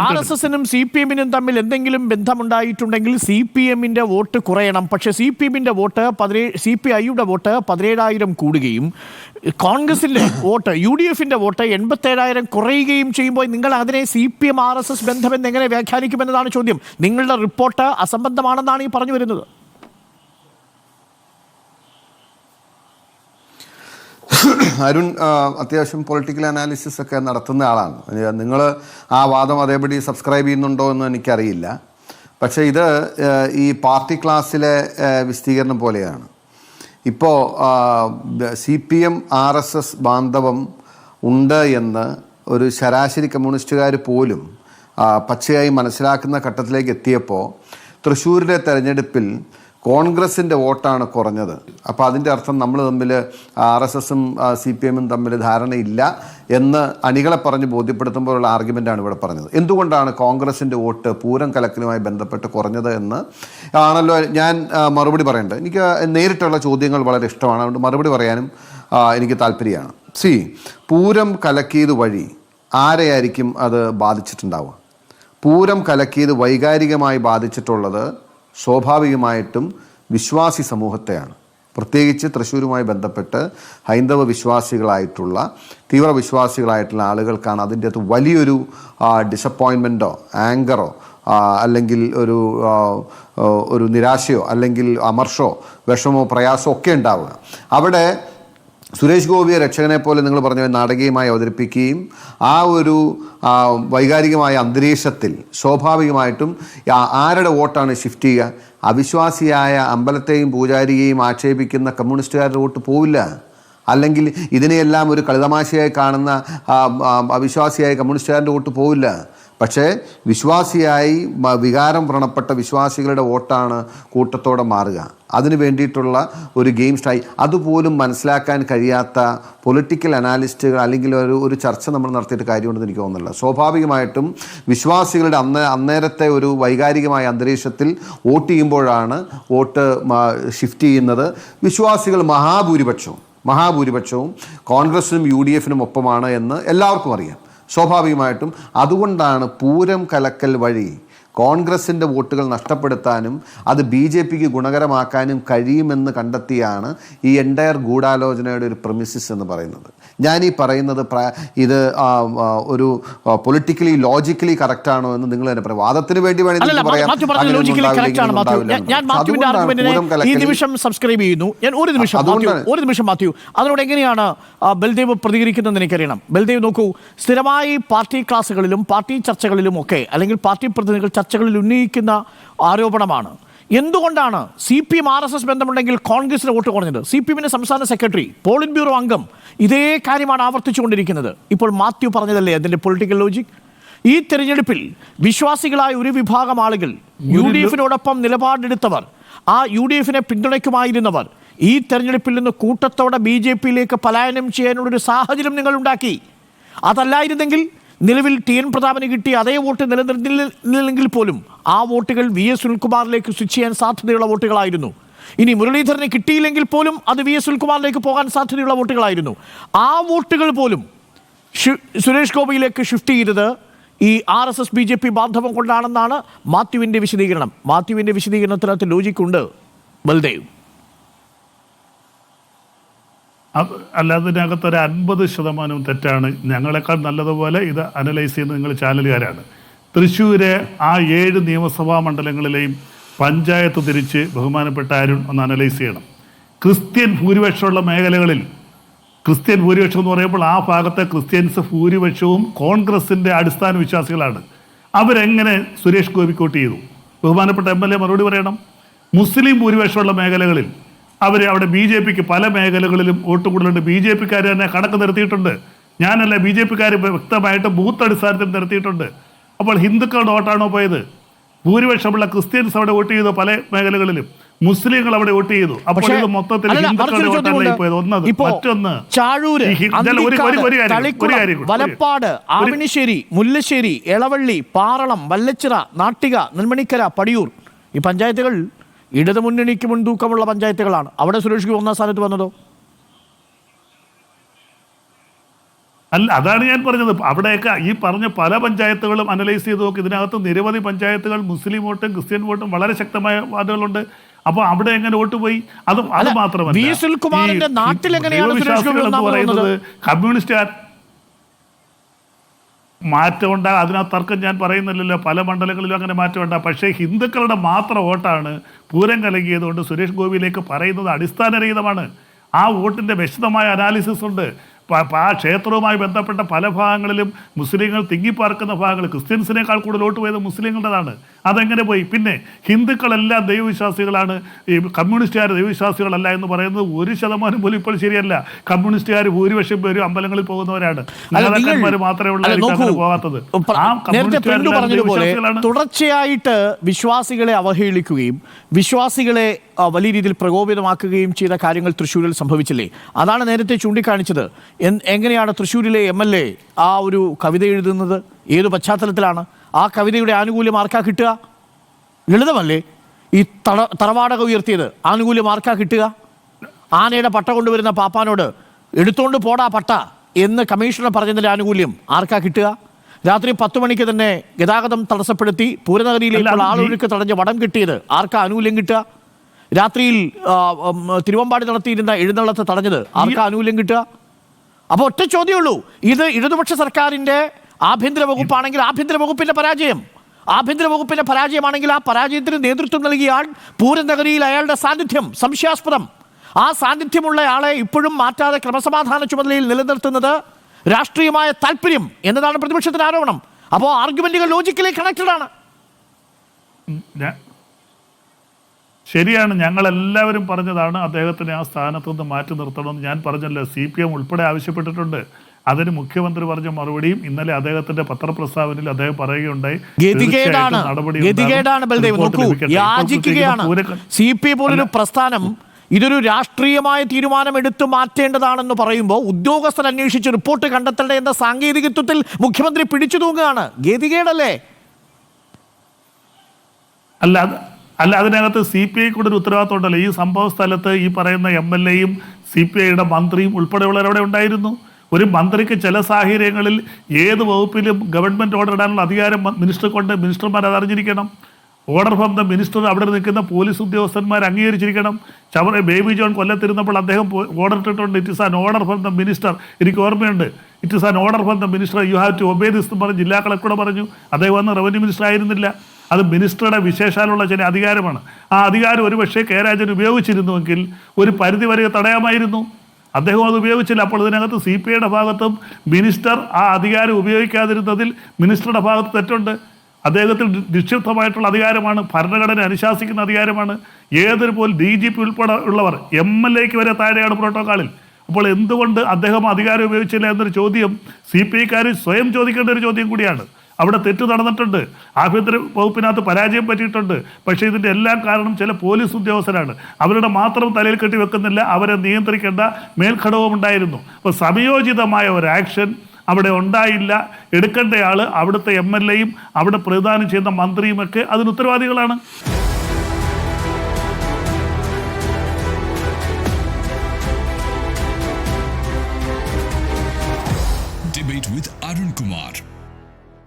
RSSനും CPM-നും തമ്മിൽ എന്തെങ്കിലും ബന്ധമുണ്ടായിട്ടുണ്ടെങ്കിൽ CPM-ന്റെ വോട്ട് കുറയണം. പക്ഷേ CPM-ന്റെ വോട്ട് CPI-യുടെ വോട്ട് 17,000 കൂടുകയും കോൺഗ്രസിന്റെ വോട്ട് UDF-ന്റെ വോട്ട് 87,000 കുറയുകയും ചെയ്യുമ്പോൾ നിങ്ങൾ അതിനെ CPM RSS ബന്ധമെന്ന് എങ്ങനെ വ്യാഖ്യാനിക്കുമെന്നതാണ് ചോദ്യം. നിങ്ങളുടെ റിപ്പോർട്ട് അസംബന്ധമാണെന്നാണ് ഈ പറഞ്ഞു വരുന്നത്. അരുൺ അത്യാവശ്യം പൊളിറ്റിക്കൽ അനാലിസിസ് ഒക്കെ നടത്തുന്ന ആളാണ്. നിങ്ങൾ ആ വാദം അതേപടി സബ്സ്ക്രൈബ് ചെയ്യുന്നുണ്ടോ എന്ന് എനിക്കറിയില്ല. പക്ഷേ ഇത് ഈ പാർട്ടി ക്ലാസ്സിലെ വിശദീകരണം പോലെയാണ്. ഇപ്പോൾ CPM RSS ബാന്ധവം ഉണ്ട് എന്ന് ഒരു ശരാശരി കമ്മ്യൂണിസ്റ്റുകാർ പോലും പച്ചയായി മനസ്സിലാക്കുന്ന ഘട്ടത്തിലേക്ക് എത്തിയപ്പോൾ തൃശ്ശൂരിലെ തെരഞ്ഞെടുപ്പിൽ കോൺഗ്രസിൻ്റെ വോട്ടാണ് കുറഞ്ഞത്. അപ്പോൾ അതിൻ്റെ അർത്ഥം നമ്മൾ തമ്മിൽ RSSും CPM-ഉം തമ്മിൽ ധാരണയില്ല എന്ന് അണികളെ പറഞ്ഞ് ബോധ്യപ്പെടുത്തുമ്പോഴുള്ള ആർഗ്യുമെൻ്റാണ് ഇവിടെ പറഞ്ഞത്. എന്തുകൊണ്ടാണ് കോൺഗ്രസിൻ്റെ വോട്ട് പൂരം കലക്കലുമായി ബന്ധപ്പെട്ട് കുറഞ്ഞത് എന്ന് ആണല്ലോ ഞാൻ മറുപടി പറയേണ്ടത്. എനിക്ക് നേരിട്ടുള്ള ചോദ്യങ്ങൾ വളരെ ഇഷ്ടമാണ്, അതുകൊണ്ട് മറുപടി പറയാനും എനിക്ക് താല്പര്യമാണ്. പൂരം കലക്കിയത് വഴി ആരെയായിരിക്കും അത് ബാധിച്ചിട്ടുണ്ടാവുക? പൂരം കലക്കിയത് വൈകാരികമായി ബാധിച്ചിട്ടുള്ളത് സ്വാഭാവികമായിട്ടും വിശ്വാസി സമൂഹത്തെയാണ്. പ്രത്യേകിച്ച് തൃശ്ശൂരുമായി ബന്ധപ്പെട്ട് ഹൈന്ദവ വിശ്വാസികളായിട്ടുള്ള തീവ്ര വിശ്വാസികളായിട്ടുള്ള ആളുകൾക്കാണ് അതിൻ്റെ അകത്ത് വലിയൊരു ഡിസപ്പോയിൻമെൻറ്റോ ആങ്കറോ അല്ലെങ്കിൽ ഒരു നിരാശയോ അല്ലെങ്കിൽ അമർഷോ വിഷമോ പ്രയാസമോ ഒക്കെ ഉണ്ടാവുക. അവിടെ സുരേഷ് ഗോപിയെ രക്ഷകനെ പോലെ നിങ്ങൾ പറഞ്ഞ നാടകീയമായി അവതരിപ്പിക്കുകയും ആ ഒരു വൈകാരികമായ അന്തരീക്ഷത്തിൽ സ്വാഭാവികമായിട്ടും ആരുടെ വോട്ടാണ് ഷിഫ്റ്റ് ചെയ്യുക? അവിശ്വാസിയായ അമ്പലത്തെയും പൂജാരിയെയും ആക്ഷേപിക്കുന്ന കമ്മ്യൂണിസ്റ്റുകാരുടെ വോട്ട് പോവില്ല. അല്ലെങ്കിൽ ഇതിനെയെല്ലാം ഒരു കളിതമാശയായി കാണുന്ന അവിശ്വാസിയായ കമ്മ്യൂണിസ്റ്റുകാരുടെ വോട്ട് പോവില്ല. പക്ഷേ വിശ്വാസിയായി വികാരം വ്രണപ്പെട്ട വിശ്വാസികളുടെ വോട്ടാണ് കൂട്ടത്തോടെ മാറുക. അതിന് വേണ്ടിയിട്ടുള്ള ഒരു ഗെയിം സ്റ്റൈൽ അതുപോലും മനസ്സിലാക്കാൻ കഴിയാത്ത പൊളിറ്റിക്കൽ അനാലിസ്റ്റുകൾ അല്ലെങ്കിൽ ഒരു ചർച്ച നമ്മൾ നടത്തിയിട്ട് കാര്യമുണ്ടെന്ന് എനിക്ക് തോന്നുന്നില്ല. സ്വാഭാവികമായിട്ടും വിശ്വാസികളുടെ അന്നേരത്തെ ഒരു വൈകാരികമായ അന്തരീക്ഷത്തിൽ വോട്ട് ചെയ്യുമ്പോഴാണ് വോട്ട് ഷിഫ്റ്റ് ചെയ്യുന്നത്. വിശ്വാസികൾ മഹാഭൂരിപക്ഷവും കോൺഗ്രസിനും UDF-നും ഒപ്പമാണ് എന്ന് എല്ലാവർക്കും അറിയാം. സ്വാഭാവികമായിട്ടും അതുകൊണ്ടാണ് പൂരം കലക്കൽ വഴി കോൺഗ്രസിൻ്റെ വോട്ടുകൾ നഷ്ടപ്പെടുത്താനും അത് BJPക്ക് ഗുണകരമാക്കാനും കഴിയുമെന്ന് കണ്ടെത്തിയാണ് ഈ എൻ്റയർ ഗൂഢാലോചനയുടെ ഒരു പ്രമിസിസ് എന്ന് പറയുന്നത്. ഞാനീ പറയുന്നത് ഇത് ഒരു പൊളിറ്റിക്കലി ലോജിക്കലി കറക്റ്റ് ആണോ എന്ന് നിങ്ങൾ തന്നെ പറയാം. വാദത്തിന് വേണ്ടി വേണമെങ്കിൽ പറയാം. അതിനോട് എങ്ങനെയാണ് ബൽദേവ് പ്രതികരിക്കുന്നതെന്ന് എനിക്കറിയണം. ബൽദേവ് നോക്കൂ, സ്ഥിരമായി പാർട്ടി ക്ലാസ്സുകളിലും പാർട്ടി ചർച്ചകളിലും ഒക്കെ അല്ലെങ്കിൽ പാർട്ടി പ്രതിനിധികൾ ചർച്ചകളിൽ ഉന്നയിക്കുന്ന ആരോപണമാണ് എന്തുകൊണ്ടാണ് CPM RSS ബന്ധമുണ്ടെങ്കിൽ കോൺഗ്രസിന് വോട്ട് കുറഞ്ഞത്? CPM-ന്റെ സംസ്ഥാന സെക്രട്ടറി, പോളിറ്റ് ബ്യൂറോ അംഗം ഇതേ കാര്യമാണ് ആവർത്തിച്ചുകൊണ്ടിരിക്കുന്നത്. ഇപ്പോൾ മാത്യു പറഞ്ഞതല്ലേ അതിൻ്റെ പൊളിറ്റിക്കൽ ലോജിക്? ഈ തെരഞ്ഞെടുപ്പിൽ വിശ്വാസികളായ ഒരു വിഭാഗം ആളുകൾ UDF-നോടൊപ്പം നിലപാടെടുത്തവർ, ആ UDF-നെ പിന്തുണയ്ക്കുമായിരുന്നവർ ഈ തെരഞ്ഞെടുപ്പിൽ നിന്ന് കൂട്ടത്തോടെ BJP-യിലേക്ക് പലായനം ചെയ്യാനുള്ളൊരു സാഹചര്യം നിങ്ങൾ ഉണ്ടാക്കി. അതല്ലായിരുന്നെങ്കിൽ നിലവിൽ TN പ്രതാപന് കിട്ടിയ അതേ വോട്ട് നിലനിർത്തില്ലെങ്കിൽ പോലും ആ വോട്ടുകൾ VS സുനിൽകുമാറിലേക്ക് സ്വിച്ച് ചെയ്യാൻ സാധ്യതയുള്ള വോട്ടുകളായിരുന്നു. ഇനി മുരളീധരനെ കിട്ടിയില്ലെങ്കിൽ പോലും അത് VS സുനിൽകുമാറിലേക്ക് പോകാൻ സാധ്യതയുള്ള വോട്ടുകളായിരുന്നു. ആ വോട്ടുകൾ പോലും സുരേഷ് ഗോപിയിലേക്ക് ഷിഫ്റ്റ് ചെയ്തത് ഈ RSS BJP ബാന്ധവം കൊണ്ടാണെന്നാണ് മാത്യുവിൻ്റെ വിശദീകരണം. മാത്യുവിൻ്റെ വിശദീകരണത്തിനകത്ത് ലോജിക്കുണ്ട് ബൽദേവ്. അല്ലാതിനകത്തൊരു 50% തെറ്റാണ്. ഞങ്ങളെക്കാൾ നല്ലതുപോലെ ഇത് അനലൈസ് ചെയ്യുന്ന നിങ്ങൾ ചാനലുകാരാണ്. തൃശ്ശൂരെ ആ 7 നിയമസഭാ മണ്ഡലങ്ങളിലെയും പഞ്ചായത്ത് തിരിച്ച് ബഹുമാനപ്പെട്ട അരുൺ ഒന്ന് അനലൈസ് ചെയ്യണം. ക്രിസ്ത്യൻ ഭൂരിപക്ഷമുള്ള മേഖലകളിൽ ക്രിസ്ത്യൻ ഭൂരിപക്ഷം എന്ന് പറയുമ്പോൾ ആ ഭാഗത്തെ ക്രിസ്ത്യൻസ് ഭൂരിപക്ഷവും കോൺഗ്രസിൻ്റെ അടിസ്ഥാന വിശ്വാസികളാണ്. അവരെങ്ങനെ സുരേഷ് ഗോപിക്ക് വോട്ട് ചെയ്തു? ബഹുമാനപ്പെട്ട MLA മറുപടി പറയണം. മുസ്ലിം ഭൂരിപക്ഷമുള്ള മേഖലകളിൽ അവിടെ BJPക്ക് പല മേഖലകളിലും വോട്ട് കൂടുതലുണ്ട്. BJPക്കാർ തന്നെ കണക്ക് നിർത്തിയിട്ടുണ്ട്. ഞാനല്ല, BJPക്കാർ വ്യക്തമായിട്ട് ബൂത്ത് അടിസ്ഥാനത്തിൽ നിർത്തിയിട്ടുണ്ട്. അപ്പോൾ ഹിന്ദുക്കളുടെ വോട്ടാണോ പോയത്? ഭൂരിപക്ഷമുള്ള ക്രിസ്ത്യൻസ് അവിടെ വോട്ട് ചെയ്തു, പല മേഖലകളിലും മുസ്ലിങ്ങൾ അവിടെ വോട്ട് ചെയ്തു. അപ്പോൾ ഇത് മൊത്തത്തിൽ ഹിന്ദുക്കളുടെ വോട്ടല്ലേ പോയത്? ഒന്നത്. മറ്റൊന്ന്, വലപ്പാട്, ആവണിശ്ശേരി, മുല്ലശ്ശേരി, എളവള്ളി, പാറളം, വല്ലച്ചിറ, നാട്ടിക, നെന്മണിക്കര, പടിയൂർ ഈ പഞ്ചായത്തുകൾ ഇടതുമുന്നണിക്ക് മുൻതൂക്കമുള്ള പഞ്ചായത്തുകളാണ്. അവിടെ സുരേഷ് ഗോപി 1ാം സ്ഥാനത്ത് വന്നതോ? അല്ല, അതാണ് ഞാൻ പറഞ്ഞത്. അവിടെയൊക്കെ ഈ പറഞ്ഞ പല പഞ്ചായത്തുകളും അനലൈസ് ചെയ്ത് നോക്കി. ഇതിനകത്ത് നിരവധി പഞ്ചായത്തുകൾ മുസ്ലിം വോട്ടും ക്രിസ്ത്യൻ വോട്ടും വളരെ ശക്തമായ വാർഡുകളുണ്ട്. അപ്പോൾ അവിടെ എങ്ങനെ വോട്ട് പോയി? അത് മാത്രമല്ല, വി. സുനിൽകുമാറിന്റെ നാട്ടിൽ എങ്ങനെയാണ് സുരേഷ് ഗോപി എന്ന് പറയുന്നത് കമ്മ്യൂണിസ്റ്റുകാർ മാറ്റമുണ്ട്. അതിനകത്ത് തർക്കം ഞാൻ പറയുന്നില്ലല്ലോ. പല മണ്ഡലങ്ങളിലും അങ്ങനെ മാറ്റമുണ്ട്. പക്ഷേ ഹിന്ദുക്കളുടെ മാത്രം വോട്ടാണ് പൂരം കലങ്ങിയതുകൊണ്ട് സുരേഷ് ഗോപിയിലേക്ക് പറയുന്നത് അടിസ്ഥാനരഹിതമാണ്. ആ വോട്ടിൻ്റെ വിശദമായ അനാലിസിസ് ഉണ്ട്. ആ ക്ഷേത്രവുമായി ബന്ധപ്പെട്ട പല ഭാഗങ്ങളിലും മുസ്ലിങ്ങൾ തിങ്ങിപ്പാർക്കുന്ന ഭാഗങ്ങൾ ക്രിസ്ത്യൻസിനേക്കാൾ കൂടുതൽ വോട്ട് പോയത് മുസ്ലിങ്ങളുടേതാണ്. അതെങ്ങനെ പോയി? പിന്നെ ഹിന്ദുക്കളെല്ലാം ദൈവവിശ്വാസികളാണ്, ഈ കമ്മ്യൂണിസ്റ്റുകാർ ദൈവവിശ്വാസികളല്ല എന്ന് പറയുന്നത് 1% പോലും ഇപ്പോൾ ശരിയല്ല. കമ്മ്യൂണിസ്റ്റുകാർ ഭൂരിപക്ഷം പേരും അമ്പലങ്ങളിൽ പോകുന്നവരാണ്. നേതാക്കന്മാർ മാത്രമേ ഉള്ളൂ പോകാത്തത്. തുടർച്ചയായിട്ട് വിശ്വാസികളെ അവഹേളിക്കുകയും വിശ്വാസികളെ വലിയ രീതിയിൽ പ്രകോപിതമാക്കുകയും ചെയ്ത കാര്യങ്ങൾ തൃശ്ശൂരിൽ സംഭവിച്ചില്ലേ? അതാണ് നേരത്തെ ചൂണ്ടിക്കാണിച്ചത്. എങ്ങനെയാണ് തൃശ്ശൂരിലെ MLA ആ ഒരു കവിത എഴുതുന്നത്? ഏതു പശ്ചാത്തലത്തിലാണ്? ആ കവിതയുടെ ആനുകൂല്യം ആർക്കാ കിട്ടുക? ലളിതമല്ലേ? ഈ തറവാടക ഉയർത്തിയത് ആനുകൂല്യം ആർക്കാ കിട്ടുക? ആനയുടെ പട്ട കൊണ്ടുവരുന്ന പാപ്പാനോട് എടുത്തോണ്ട് പോടാ പട്ട എന്ന് കമ്മീഷണർ പറഞ്ഞതിൻ്റെ ആനുകൂല്യം ആർക്കാ കിട്ടുക? രാത്രി 10 മണിക്ക് തന്നെ ഗതാഗതം തടസ്സപ്പെടുത്തി പൂരനഗരിയിലേക്കുള്ള ആളൊഴുക്ക് തടഞ്ഞ് വടം കിട്ടിയത് ആർക്കാ ആനുകൂല്യം കിട്ടുക? രാത്രിയിൽ തിരുവമ്പാടി നടത്തിയിരുന്ന എഴുന്നള്ളത്ത് തടഞ്ഞത് ആർക്കാ ആനുകൂല്യം കിട്ടുക? അപ്പോൾ ഒറ്റ ചോദ്യമുള്ളൂ. ഇത് ഇടതുപക്ഷ സർക്കാരിൻ്റെ ആഭ്യന്തര വകുപ്പാണെങ്കിൽ ആഭ്യന്തര വകുപ്പിൻ്റെ പരാജയം, ആഭ്യന്തര വകുപ്പിൻ്റെ പരാജയമാണെങ്കിൽ ആ പരാജയത്തിന് നേതൃത്വം നൽകിയ ആൾ പൂരനഗരിയിൽ അയാളുടെ സാന്നിധ്യം സംശയാസ്പദം. ആ സാന്നിധ്യമുള്ള ആളെ ഇപ്പോഴും മാറ്റാതെ ക്രമസമാധാന ചുമതലയിൽ നിലനിർത്തുന്നത് രാഷ്ട്രീയമായ താല്പര്യം എന്നതാണ് പ്രതിപക്ഷത്തിന്റെ ആരോപണം. അപ്പോൾ ആർഗ്യുമെന്റുകൾ ലോജിക്കലി കണക്റ്റഡ് ആണ്. ശരിയാണ്. ഞങ്ങളെല്ലാവരും പറഞ്ഞതാണ് അദ്ദേഹത്തിനെ ആ സ്ഥാനത്ത് നിന്ന് മാറ്റി നിർത്തണമെന്ന്. ഞാൻ പറഞ്ഞല്ലോ, CPM ഉൾപ്പെടെ ആവശ്യപ്പെട്ടിട്ടുണ്ട്. അതിന് മുഖ്യമന്ത്രി പറഞ്ഞ മറുപടിയും ഇന്നലെ അദ്ദേഹത്തിന്റെ പത്രപ്രസ്താവനയിൽ അദ്ദേഹം പറയുകയുണ്ടായി. CPI പോലൊരു പ്രസ്ഥാനം ഇതൊരു രാഷ്ട്രീയമായ തീരുമാനമെടുത്ത് മാറ്റേണ്ടതാണെന്ന് പറയുമ്പോൾ ഉദ്യോഗസ്ഥർ അന്വേഷിച്ച് റിപ്പോർട്ട് കണ്ടെത്തേണ്ട എന്ന സാങ്കേതികത്വത്തിൽ മുഖ്യമന്ത്രി പിടിച്ചു തൂങ്ങുകയാണ്. ഗതികേടല്ലേ? അല്ല, അതിനകത്ത് CPI കൂടെ ഒരു ഉത്തരവാദിത്വം ഉണ്ടല്ലോ. ഈ സംഭവ സ്ഥലത്ത് ഈ പറയുന്ന MLAയും CPIയുടെ മന്ത്രിയും ഉൾപ്പെടെയുള്ളവരവിടെ ഉണ്ടായിരുന്നു. ഒരു മന്ത്രിക്ക് ചില സാഹചര്യങ്ങളിൽ ഏത് വകുപ്പിലും ഗവൺമെൻറ് ഓർഡർ ഇടാനുള്ള അധികാരം മിനിസ്റ്റർമാർ അത് അറിഞ്ഞിരിക്കണം. ഓർഡർ ഫ്രം ദ മിനിസ്റ്റർ അവിടെ നിൽക്കുന്ന പോലീസ് ഉദ്യോഗസ്ഥന്മാർ അംഗീകരിച്ചിരിക്കണം. ബേബി ജോൺ കൊല്ലത്തിരുന്നപ്പോൾ അദ്ദേഹം ഓർഡർ ഇട്ടിട്ടുണ്ട്. It is an order from the minister. എനിക്ക് ഓർമ്മയുണ്ട്. It is an order from the minister, you have to obey this എന്ന് പറഞ്ഞ് ജില്ലാ കളക്ടർ പറഞ്ഞു. അദ്ദേഹം അന്ന് റവന്യൂ മിനിസ്റ്റർ ആയിരുന്നില്ല. അത് മിനിസ്റ്ററുടെ വിശേഷാലുള്ള ചില അധികാരമാണ്. ആ അധികാരം ഒരുപക്ഷെ കെ രാജൻ ഉപയോഗിച്ചിരുന്നുവെങ്കിൽ ഒരു പരിധി വരെ തടയാമായിരുന്നു. അദ്ദേഹം അത് ഉപയോഗിച്ചില്ല. അപ്പോൾ ഇതിനകത്ത് CPIയുടെ ഭാഗത്തും മിനിസ്റ്റർ ആ അധികാരം ഉപയോഗിക്കാതിരുന്നതിൽ മിനിസ്റ്ററുടെ ഭാഗത്ത് തെറ്റുണ്ട്. അദ്ദേഹത്തിന് നിക്ഷിപ്തമായിട്ടുള്ള അധികാരമാണ്, ഭരണഘടന അനുശാസിക്കുന്ന അധികാരമാണ്. ഏതൊരു പോലും DGP ഉൾപ്പെടെ ഉള്ളവർ MLAക്ക് വരെ താഴെയാണ് പ്രോട്ടോക്കോളിൽ. അപ്പോൾ എന്തുകൊണ്ട് അദ്ദേഹം അധികാരം ഉപയോഗിച്ചില്ല എന്നൊരു ചോദ്യം CPIക്കാർ സ്വയം ചോദിക്കേണ്ട ഒരു ചോദ്യം കൂടിയാണ്. അവിടെ തെറ്റ് നടന്നിട്ടുണ്ട്, ആഭ്യന്തര വകുപ്പിനകത്ത് പരാജയം പറ്റിയിട്ടുണ്ട്. പക്ഷേ ഇതിൻ്റെ എല്ലാം കാരണം ചില പോലീസ് ഉദ്യോഗസ്ഥരാണ്. അവരുടെ മാത്രം തലയിൽ കെട്ടി വെക്കുന്നില്ല, അവരെ നിയന്ത്രിക്കേണ്ട മേൽഘടകവും ഉണ്ടായിരുന്നു. അപ്പോൾ സംയോജിതമായ ഒരു ആക്ഷൻ അവിടെ ഉണ്ടായില്ല. എടുക്കേണ്ടയാൾ അവിടുത്തെ MLAയും അവിടെ പ്രതിദാനം ചെയ്യുന്ന മന്ത്രിയുമൊക്കെ അതിന് ഉത്തരവാദികളാണ്.